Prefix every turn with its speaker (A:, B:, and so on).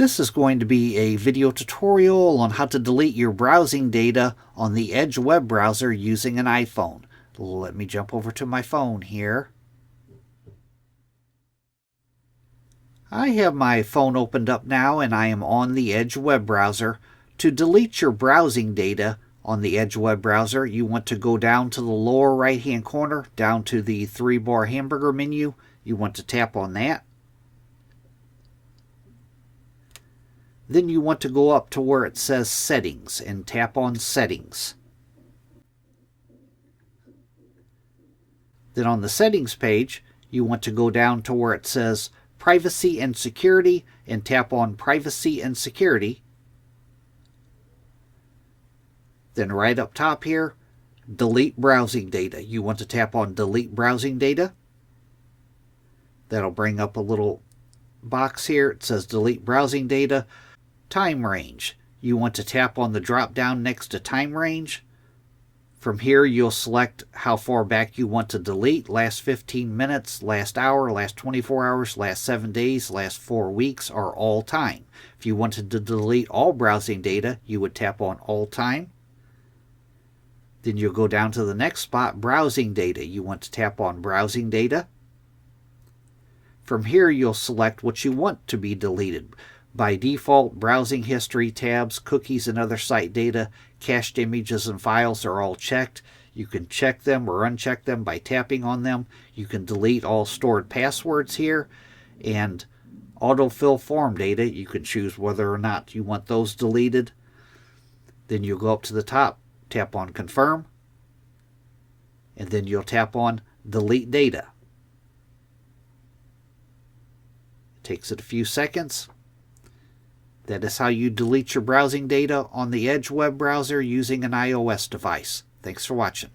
A: This is going to be a video tutorial on how to delete your browsing data on the Edge web browser using an iPhone. Let me jump over to my phone here. I have my phone opened up now and I am on the Edge web browser. To delete your browsing data on the Edge web browser, you want to go down to the lower right hand corner, down to the 3-bar hamburger menu. You want to tap on that. Then you want to go up to where it says Settings and tap on Settings. Then on the Settings page, you want to go down to where it says Privacy and Security and tap on Privacy and Security. Then right up top here, Delete Browsing Data. You want to tap on Delete Browsing Data. That'll bring up a little box here. It says Delete Browsing Data. Time range. You want to tap on the drop down next to time range. From here you'll select how far back you want to delete. Last 15 minutes, last hour, last 24 hours, last 7 days, last 4 weeks, or all time. If you wanted to delete all browsing data, you would tap on all time. Then you'll go down to the next spot, browsing data. You want to tap on browsing data. From here you'll select what you want to be deleted. By default, browsing history, tabs, cookies, and other site data, cached images and files are all checked. You can check them or uncheck them by tapping on them. You can delete all stored passwords here. And autofill form data, you can choose whether or not you want those deleted. Then you'll go up to the top, tap on Confirm, and then you'll tap on Delete Data. It takes it a few seconds. That is how you delete your browsing data on the Edge web browser using an iOS device. Thanks for watching.